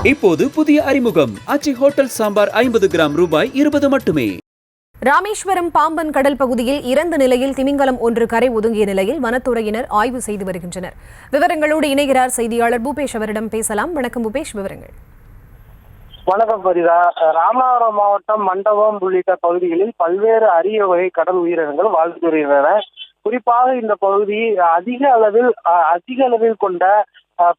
இப்போது புதிய அறிமுகம் ஆச்சி ஹோட்டல் சாம்பார் 50 கிராம் ரூபாய் 20 மட்டுமே. ராமேஸ்வரம் பாம்பன் கடல் பகுதியில் இறந்த நிலையில் திமிங்கலம் ஒன்று கரை ஒதுங்கிய நிலையில் வனத்துறையினர் ஆய்வு செய்து வருகின்றனர். விவரங்களோடு இணைகிறார் செய்தியாளர் பூபேஷ். அவரிடம் பேசலாம். வணக்கம் பூபேஷ், விவரங்கள். வணக்கம் பரிதா. ராமநாதபுரம் மாவட்டம் மண்டபம் உள்ளிட்ட பகுதிகளில் பல்வேறு அரிய வகை கடல் உயிரினங்கள் வாழ்ந்து வருகின்றன. குறிப்பாக இந்த பகுதி அதிக அளவில் கொண்ட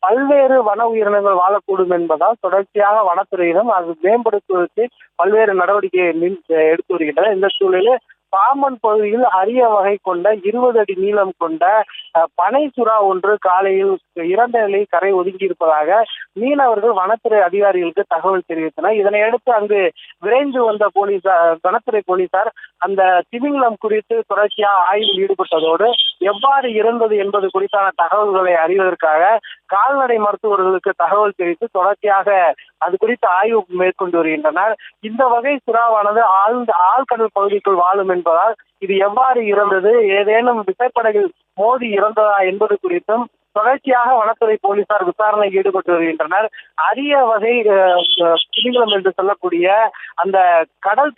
பல்வேறு வன உயிரினங்கள் வாழக்கூடும் என்பதால் தொடர்ச்சியாக வனத்துறையினம் அது மேம்படுத்துவதற்கு பல்வேறு நடவடிக்கைகளை எடுத்து வருகின்றனர். இந்த சூழலில் பாம்பன் பகுதியில் அரிய வகை கொண்ட 20 அடி நீளம் கொண்ட பனை சுறா ஒன்று காலையில் இறந்த நிலையில் கரை ஒதுங்கி இருப்பதாக மீனவர்கள் வனத்துறை அதிகாரிகளுக்கு தகவல் தெரிவித்தனர். இதனையடுத்து அங்கு விரைந்து வந்த வனத்துறை போலீசார் அந்த திமிங்கலம் குறித்து தொடர்ச்சியாக ஆய்வில் ஈடுபட்டதோடு எவ்வாறு இறந்தது என்பது குறித்தான தகவல்களை அறிவதற்காக கால்நடை மருத்துவர்களுக்கு தகவல் தெரிவித்து தொடர்ச்சியாக அது குறித்து ஆய்வு மேற்கொண்டு வருகின்றனர். இந்த வகை சுறாவானது ஆழ்கடல் பகுதிக்குள் வாழும் என்பதால் இது எவ்வாறு இறந்தது, ஏதேனும் விசைப்படகில் மோதி இறந்ததா என்பது குறித்தும் தொடர்ச்சியாக வனத்துறை போலீசார் விசாரணையில் ஈடுபட்டு வருகின்றனர். அரிய வகை திமிங்கலம் என்று சொல்லக்கூடிய அந்த கடல்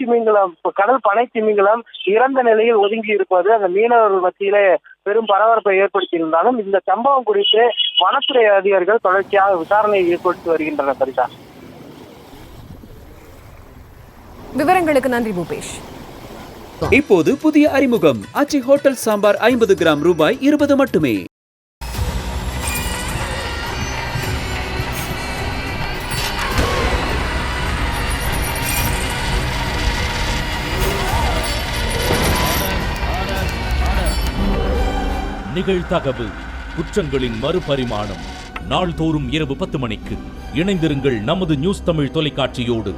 பனை திமிங்கலம் இறந்த நிலையில் ஒதுங்கி இருப்பது அந்த மீனவர்கள் மத்தியிலே பெரும் பரபரப்பை ஏற்படுத்தியிருந்தாலும் இந்த சம்பவம் குறித்து வனத்துறை அதிகாரிகள் தொடர்ச்சியாக விசாரணையை ஈடுபட்டு வருகின்றனர். சரிதா, விவரங்களுக்கு நன்றி பூபேஷ். இப்போது புதிய அறிமுகம் ஆச்சி ஹோட்டல் சாம்பார் 50 கிராம் ரூபாய் 20 மட்டுமே. நிகழ்தகவு குற்றங்களின் மறுபரிமாணம். நாள்தோறும் இரவு 10 மணிக்கு இணைந்திருங்கள் நமது நியூஸ் தமிழ் தொலைக்காட்சியோடு.